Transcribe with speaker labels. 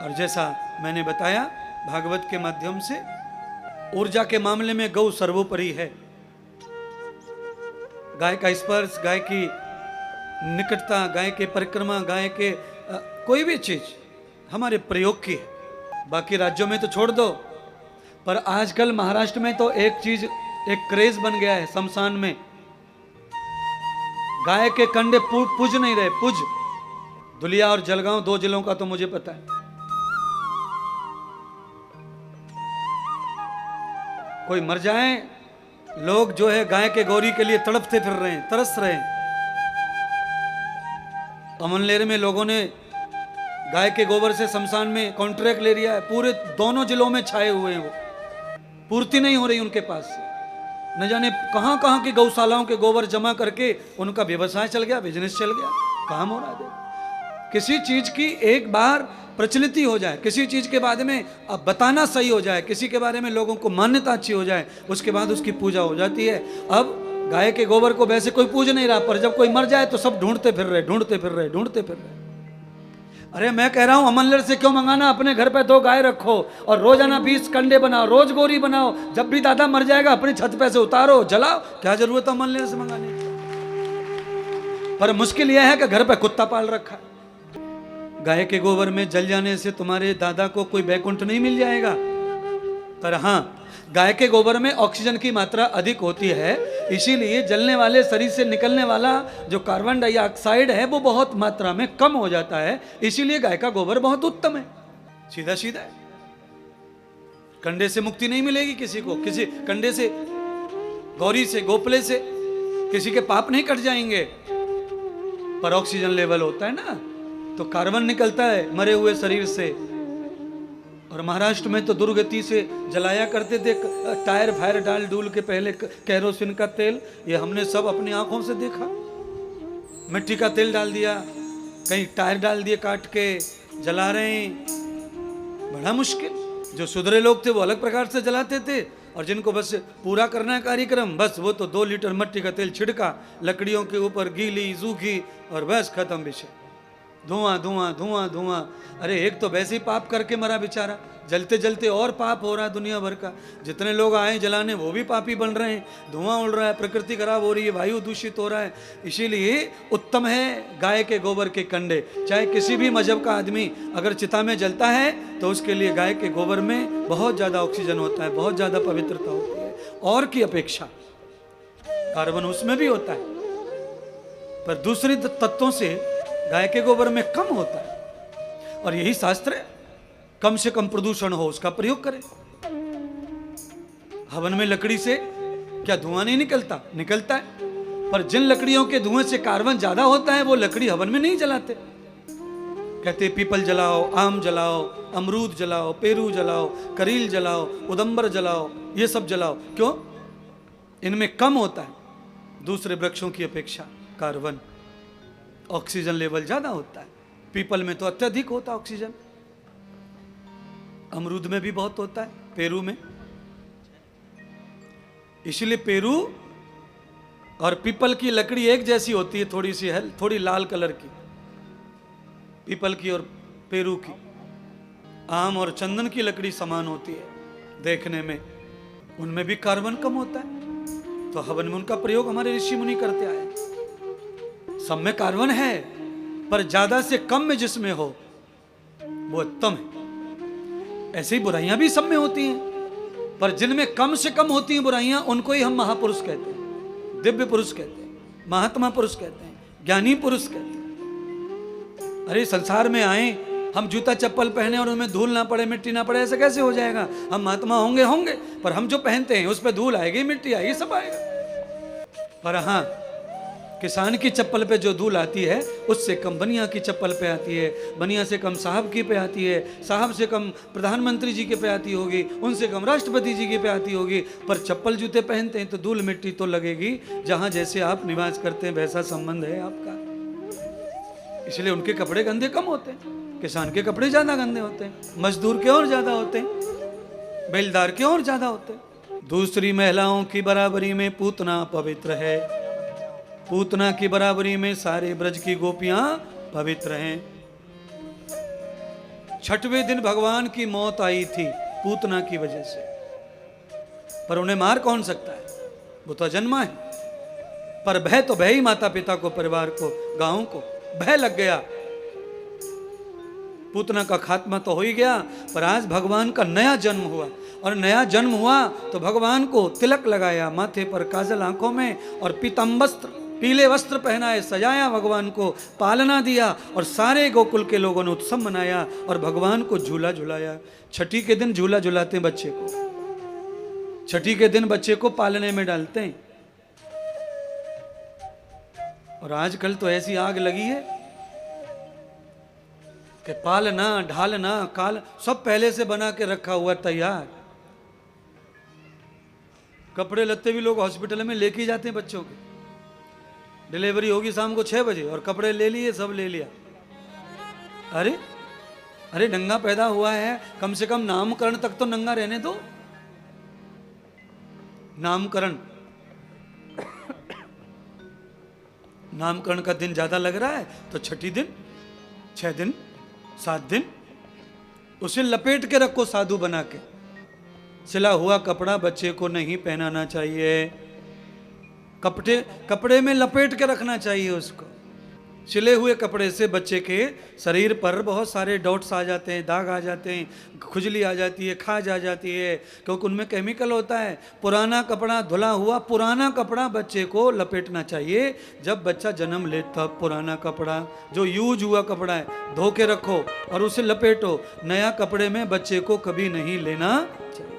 Speaker 1: और जैसा मैंने बताया भागवत के माध्यम से, ऊर्जा के मामले में गौ सर्वोपरि है। गाय का स्पर्श, गाय की निकटता, गाय के परिक्रमा, गाय के कोई भी चीज हमारे प्रयोग की है। बाकी राज्यों में तो छोड़ दो, पर आजकल महाराष्ट्र में तो एक चीज, एक क्रेज बन गया है शमशान में, गाय के कंडे पूज नहीं रहे, पूज। धुलिया और जलगांव 2 जिलों का तो मुझे पता है। कोई मर जाए, लोग जो है गाय के गौरी के लिए तड़पते फिर रहे हैं, तरस रहे हैं। अमनलेर में लोगों ने गाय के गोबर से शमशान में कॉन्ट्रैक्ट ले लिया है, पूरे दोनों जिलों में छाए हुए हैं, वो पूर्ति नहीं हो रही उनके पास से। न जाने कहां कहां की गौशालाओं के गोबर जमा करके उनका व्यवसाय चल गया, बिजनेस चल गया, काम हो रहा है। किसी चीज की एक बार प्रचलित हो जाए, किसी चीज के बारे में अब बताना सही हो जाए, किसी के बारे में लोगों को मान्यता अच्छी हो जाए, उसके बाद उसकी पूजा हो जाती है। अब गाय के गोबर को वैसे कोई पूज नहीं रहा, पर जब कोई मर जाए तो सब ढूंढते फिर रहे। अरे मैं कह रहा हूं अमनलेर से क्यों मंगाना, अपने घर पे 2 गाय रखो और रोजाना 20 कंडे बनाओ, रोज गोरी बनाओ। जब भी दादा मर जाएगा अपनी छत पे से उतारो, जलाओ। क्या जरूरत है अमनलेर से मंगाने की? पर मुश्किल यह है कि घर पे कुत्ता पाल रखा है। गाय के गोबर में जल जाने से तुम्हारे दादा को कोई बैकुंठ नहीं मिल जाएगा, पर हाँ गाय के गोबर में ऑक्सीजन की मात्रा अधिक होती है, इसीलिए जलने वाले शरीर से निकलने वाला जो कार्बन डाइऑक्साइड है वो बहुत मात्रा में कम हो जाता है। इसीलिए गाय का गोबर बहुत उत्तम है, सीधा सीधा है। कंडे से मुक्ति नहीं मिलेगी किसी को, किसी कंडे से, गौरी से, गोपले से किसी के पाप नहीं कट जाएंगे, पर ऑक्सीजन लेवल होता है ना, तो कार्बन निकलता है मरे हुए शरीर से। और महाराष्ट्र में तो दुर्गति से जलाया करते थे टायर फायर डाल डूल के पहले कैरोसिन का तेल, ये हमने सब अपनी आंखों से देखा। मिट्टी का तेल डाल दिया, कहीं टायर डाल दिए काट के, जला रहे हैं, बड़ा मुश्किल। जो सुधरे लोग थे वो अलग प्रकार से जलाते थे, और जिनको बस पूरा करना है कार्यक्रम, बस वो तो 2 लीटर मिट्टी का तेल छिड़का लकड़ियों के ऊपर, गीली सूखी, और बस खत्म विषय, धुआं धुआं धुआं धुआं। अरे एक तो वैसे ही पाप करके मरा बेचारा, जलते जलते और पाप हो रहा है दुनिया भर का। जितने लोग आए जलाने वो भी पापी बन रहे हैं, धुआं उड़ रहा है, प्रकृति खराब हो रही है, वायु दूषित हो रहा है। इसीलिए उत्तम है गाय के गोबर के कंडे। चाहे किसी भी मजहब का आदमी अगर चिता में जलता है तो उसके लिए गाय के गोबर में बहुत ज़्यादा ऑक्सीजन होता है, बहुत ज़्यादा पवित्रता होती है और की अपेक्षा। कार्बन उसमें भी होता है, पर दूसरे तत्वों से गाय के गोबर में कम होता है। और यही शास्त्र है, कम से कम प्रदूषण हो उसका प्रयोग करें। हवन में लकड़ी से क्या धुआं नहीं निकलता? निकलता है, पर जिन लकड़ियों के धुएं से कार्बन ज्यादा होता है वो लकड़ी हवन में नहीं जलाते। कहते पीपल जलाओ, आम जलाओ, अमरूद जलाओ, पेरू जलाओ, करील जलाओ, उदंबर जलाओ, ये सब जलाओ। क्यों? इनमें कम होता है दूसरे वृक्षों की अपेक्षा कार्बन, ऑक्सीजन लेवल ज्यादा होता है। पीपल में तो अत्यधिक होता है ऑक्सीजन, अमरूद में भी बहुत होता है, पेरू में। इसलिए पेरू और पीपल की लकड़ी एक जैसी होती है, थोड़ी सी है, थोड़ी लाल कलर की, पीपल की और पेरू की। आम और चंदन की लकड़ी समान होती है देखने में, उनमें भी कार्बन कम होता है। तो हवन में उनका प्रयोग हमारे ऋषि मुनि करते आए। सब में कार्बन है, पर ज्यादा से कम में जिसमें हो वो उत्तम है। ऐसे ही बुराइयां भी सब में होती हैं, पर जिनमें कम से कम होती हैं बुराइयां, उनको ही हम महापुरुष कहते हैं, दिव्य पुरुष कहते हैं, महात्मा पुरुष कहते हैं, ज्ञानी पुरुष कहते हैं। अरे संसार में आए, हम जूता चप्पल पहने और उनमें धूल ना पड़े, मिट्टी ना पड़े, ऐसे कैसे हो जाएगा? हम महात्मा होंगे, पर हम जो पहनते हैं उस पर धूल आएगी, मिट्टी आएगी, सब आएगा। पर हाँ, किसान की चप्पल पे जो धूल आती है उससे कम बनिया की चप्पल पे आती है, बनिया से कम साहब की पे आती है, साहब से कम प्रधानमंत्री जी के पे आती होगी, उनसे कम राष्ट्रपति जी के पे आती होगी। पर चप्पल जूते पहनते हैं तो धूल मिट्टी तो लगेगी। जहां जैसे आप निवास करते हैं वैसा संबंध है आपका, इसलिए उनके कपड़े गंदे कम होते हैं, किसान के कपड़े ज्यादा गंदे होते हैं, मजदूर के और ज्यादा होते हैं, बेलदार के और ज्यादा होते हैं। दूसरी महिलाओं की बराबरी में पूतना पवित्र है, पूतना की बराबरी में सारे ब्रज की गोपियां पवित्र हैं। 6वें दिन भगवान की मौत आई थी पूतना की वजह से, पर उन्हें मार कौन सकता है, वो तो जन्मा है। पर भय तो भय ही माता पिता को, परिवार को, गांव को भय लग गया। पूतना का खात्मा तो हो ही गया, पर आज भगवान का नया जन्म हुआ, और नया जन्म हुआ तो भगवान को तिलक लगाया, माथे पर काजल, आंखों में, और पीतम्बस्त्र, पीले वस्त्र पहनाए, सजाया, भगवान को पालना दिया, और सारे गोकुल के लोगों ने उत्सव मनाया और भगवान को झूला झुलाया। छठी के दिन झूला झुलाते हैं बच्चे को, छठी के दिन बच्चे को पालने में डालते हैं। और आजकल तो ऐसी आग लगी है कि पालना, ढालना, काल सब पहले से बना के रखा हुआ तैयार। कपड़े लत्ते भी लोग हॉस्पिटल में लेके ही जाते हैं बच्चों के। डिलीवरी होगी शाम को 6 बजे और कपड़े ले लिए, सब ले लिया। अरे अरे नंगा पैदा हुआ है, कम से कम नामकरण तक तो नंगा रहने दो। नामकरण नामकरण का दिन ज्यादा लग रहा है तो छठी दिन, 6 दिन, 7 दिन उसे लपेट के रखो साधु बना के। सिला हुआ कपड़ा बच्चे को नहीं पहनाना चाहिए, कपड़े में लपेट के रखना चाहिए उसको। सिले हुए कपड़े से बच्चे के शरीर पर बहुत सारे डॉट्स आ जाते हैं, दाग आ जाते हैं, खुजली आ जाती है, खाज आ जाती है, क्योंकि उनमें केमिकल होता है। पुराना कपड़ा, धुला हुआ पुराना कपड़ा बच्चे को लपेटना चाहिए। जब बच्चा जन्म ले तब पुराना कपड़ा, जो यूज हुआ कपड़ा है, धो के रखो और उसे लपेटो। नया कपड़े में बच्चे को कभी नहीं लेना चाहिए।